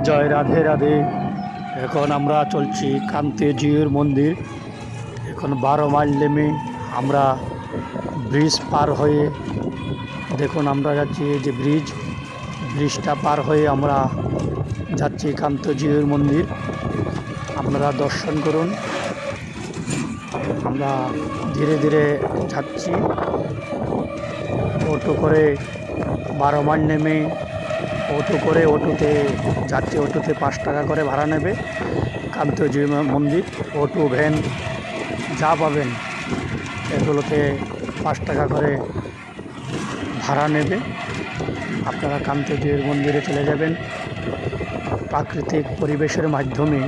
জয় রাধে রাধে। এখন আমরা চলছি কান্তিজিউর মন্দির। এখন 12 মাইল নেমে আমরা ব্রিজ পার হয়ে, দেখুন আমরা যাচ্ছি এই যে ব্রিজটা পার হয়ে আমরা যাচ্ছি কান্তিজিউর মন্দির। আপনারা দর্শন করুন। আমরা ধীরে ধীরে যাচ্ছি অটো করে। 12 মাইল নেমে অটোতে যাচ্ছি। অটোতে 5 টাকা করে ভাড়া নেবে। কান্তিজিউ মন্দির অটো ভ্যান যা পাবেন এগুলোতে 5 টাকা করে ভাড়া নেবে। আপনারা কান্তিজিউর মন্দিরে চলে যাবেন। প্রাকৃতিক পরিবেশের মাধ্যমে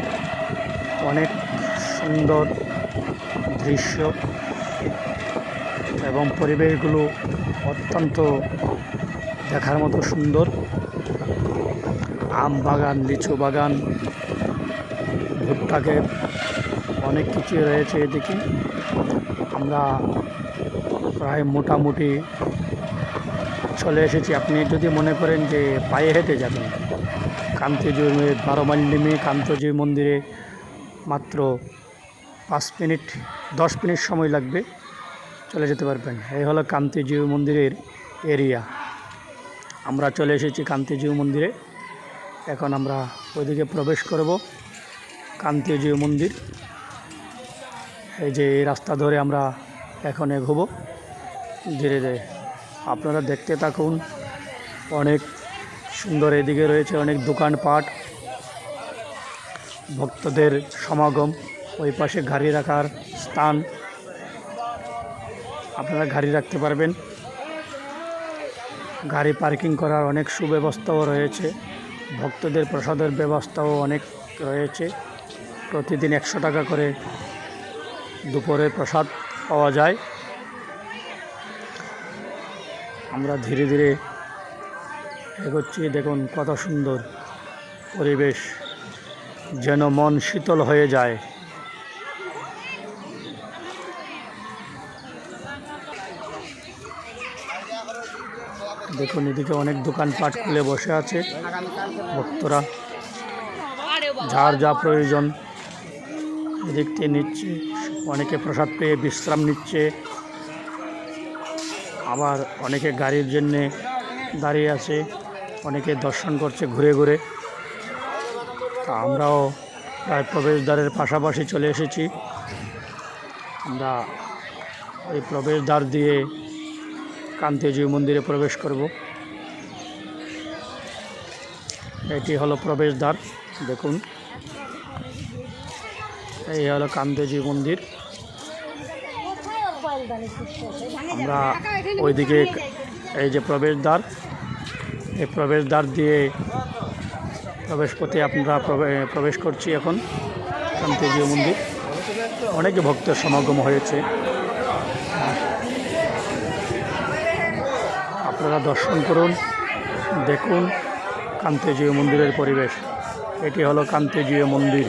অনেক সুন্দর দৃশ্য এবং পরিবেশগুলো অত্যন্ত দেখার মতো সুন্দর। আম বাগান, লিচু বাগান, ভুট্টা ক্ষেত, অনেক কিছু রয়েছে এদিকে। আমরা প্রায় মোটামুটি চলে এসেছি। আপনি যদি মনে করেন যে পায়ে হেঁটে যাবেন, কান্তিজিউ 12 মাইল নেমে কান্তিজিউ মন্দিরে মাত্র 10 মিনিট সময় লাগবে, চলে যেতে পারবেন। এই হলো কান্তিজিউ মন্দিরের এরিয়া। আমরা চলে এসেছি কান্তিজিউ মন্দিরে। এখন আমরা ওইদিকে প্রবেশ করব কান্তিজিউ মন্দির। এই যে এই রাস্তা ধরে আমরা এখন এগোবো ধীরে ধীরে। আপনারা দেখতে থাকুন। অনেক সুন্দর এদিকে রয়েছে অনেক দোকানপাট, ভক্তদের সমাগম। ওই পাশে গাড়ি রাখার স্থান, আপনারা গাড়ি রাখতে পারবেন। গাড়ি পার্কিং করার অনেক সুব্যবস্থাও রয়েছে। ভক্তদের প্রসাদের ব্যবস্থাও অনেক রয়েছে। প্রতিদিন 100 টাকা করে দুপুরে প্রসাদ পাওয়া যায়। আমরা ধীরে ধীরে এগোচ্ছি। দেখুন কত সুন্দর পরিবেশ, যেন মন শীতল হয়ে যায়। দেখুন এদিকে অনেক দোকানপাট খুলে বসে আছে। ভক্তরা যার যা প্রয়োজন এদিক থেকে নিচ্ছে। অনেকে প্রসাদ পেয়ে বিশ্রাম নিচ্ছে, আবার অনেকে গাড়ির জন্যে দাঁড়িয়ে আছে, অনেকে দর্শন করছে ঘুরে ঘুরে। তা আমরাও প্রায় প্রবেশদ্বারের পাশাপাশি চলে এসেছি। আমরা ওই প্রবেশদ্বার দিয়ে কান্তিজিউ মন্দিরে প্রবেশ করব। এটি হলো প্রবেশদ্বার। দেখুন এই হলো কান্তিজিউ মন্দির। আমরা ওইদিকে এই যে প্রবেশদ্বার, এই প্রবেশদ্বার দিয়ে প্রবেশ পথে আপনারা প্রবেশ করছি এখন কান্তিজিউ মন্দির। অনেক ভক্তের সমাগম হয়েছে, আপনারা দর্শন করুন, দেখুন কান্তিজিউ মন্দিরের পরিবেশ। এটি হলো কান্তিজিউ মন্দির।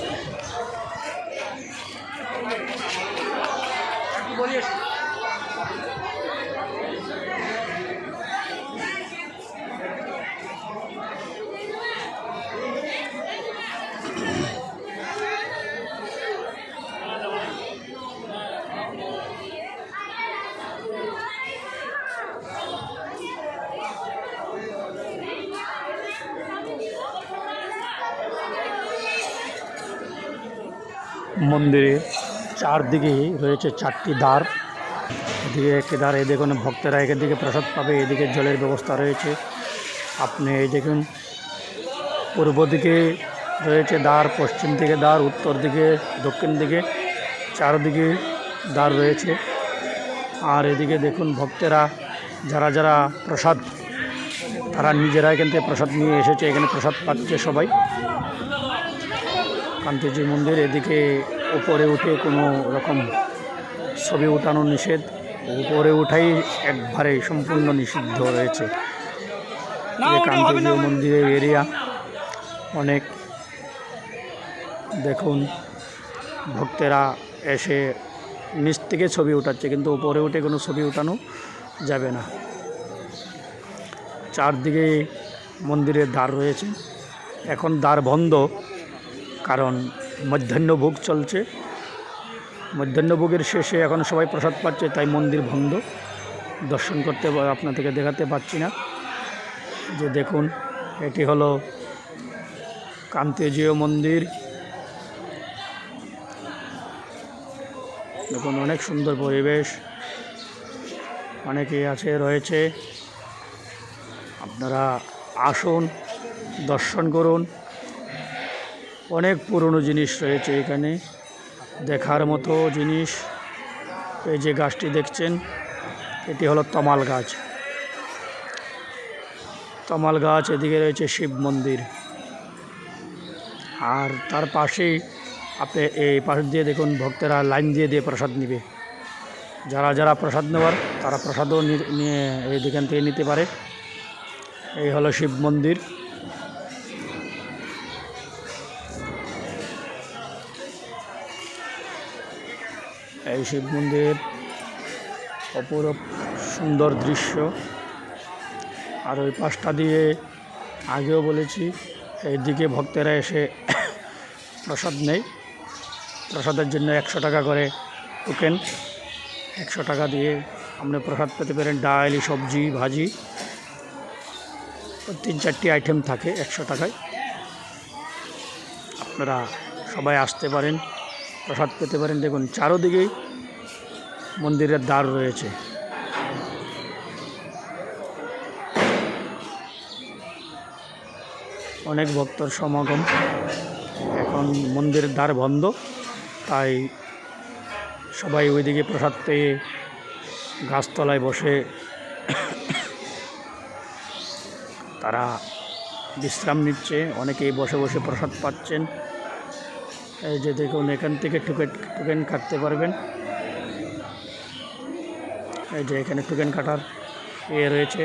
মন্দিরে চারদিকেই রয়েছে 4টি দ্বার। এদিকে একটি দ্বার, এই দেখুন ভক্তরা এদিকে প্রসাদ পাবে। এদিকে জলের ব্যবস্থা রয়েছে। আপনি এই দেখুন পূর্ব দিকে রয়েছে দ্বার, পশ্চিম দিকে দ্বার, উত্তর দিকে, দক্ষিণ দিকে, চারদিকে দ্বার রয়েছে। আর এদিকে দেখুন ভক্তেরা যারা যারা প্রসাদ, তারা নিজেরা এখান থেকে প্রসাদ নিয়ে এসেছে, এখানে প্রসাদ পাচ্ছে সবাই। কান্তিজিউ মন্দির এদিকে উপরে উঠে কোনো রকম ছবি উঠানো নিষেধ। উপরে উঠাই একবারে সম্পূর্ণ নিষিদ্ধ রয়েছে। কান্তিজিউ মন্দিরের এরিয়া অনেক। দেখুন ভক্তেরা এসে নিচ থেকে ছবি উঠাচ্ছে, কিন্তু উপরে উঠে কোনো ছবি উঠানো যাবে না। চারদিকে মন্দিরের দ্বার রয়েছে। এখন দ্বার বন্ধ, কারণ মধ্যাহ্নভোগ চলছে। মধ্যাহ্নভোগের শেষে এখন সবাই প্রসাদ পাচ্ছে, তাই মন্দির বন্ধ। দর্শন করতে আপনাদেরকে দেখাতে পাচ্ছি না। যে দেখুন, এটি হলো কান্তেজীয় মন্দির। দেখুন, অনেক সুন্দর পরিবেশ, অনেকেই রয়েছে। আপনারা আসুন, দর্শন করুন। অনেক পুরনো জিনিস রয়েছে এখানে, দেখার মতো জিনিস। এই যে গাছটি দেখছেন, এটি হলো তমাল গাছ। তমাল গাছ, এদিকে রয়েছে শিব মন্দির, আর তার পাশেই আপনি এই পাশ দিয়ে দেখুন ভক্তেরা লাইন দিয়ে দিয়ে প্রসাদ নিবে। যারা যারা প্রসাদ নেওয়ার, তারা প্রসাদও নিয়ে এই দোকান থেকে নিতে পারে। এই হলো শিব মন্দির। এই শিব মন্দির অপরূপ সুন্দর দৃশ্য। আর ওই পাশটা দিয়ে আগেও বলেছি, এইদিকে ভক্তেরা এসে প্রসাদ নেয়। প্রসাদের জন্য 100 টাকা করে টোকেন। 100 টাকা দিয়ে আপনি প্রসাদ পেতে পারেন। ডাল, সবজি, ভাজি, 3-4টি আইটেম থাকে 100 টাকায়। আপনারা সবাই আসতে পারেন, প্রসাদ পেতে পারেন। দেখুন, চারোদিকেই মন্দিরের দ্বার রয়েছে। অনেক ভক্তর সমাগম। এখন মন্দিরের দ্বার বন্ধ, তাই সবাই ওইদিকে প্রসাদ পেয়ে গাছতলায় বসে তারা বিশ্রাম নিচ্ছে। অনেকেই বসে বসে প্রসাদ পাচ্ছেন। এই যে দেখুন, এখান থেকে টোকেন কাটতে পারবেন। এই যে এখানে টোকেন কাটার রয়েছে।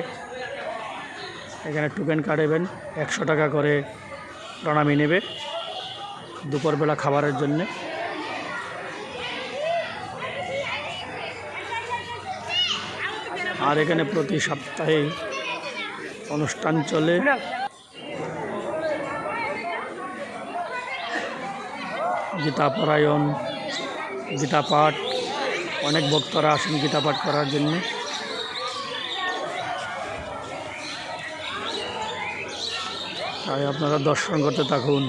এখানে টোকেন কাটবেন, 100 টাকা করে প্রণামী নেবে দুপুরবেলা খাবারের জন্যে। আর এখানে প্রতি সপ্তাহে অনুষ্ঠান চলে। গীতা পারায়ণ, গীতা পাঠ, অনেক ভক্তরা আসেন গীতা পাঠ করার জন্য। তাই আপনারা দর্শন করতে থাকুন।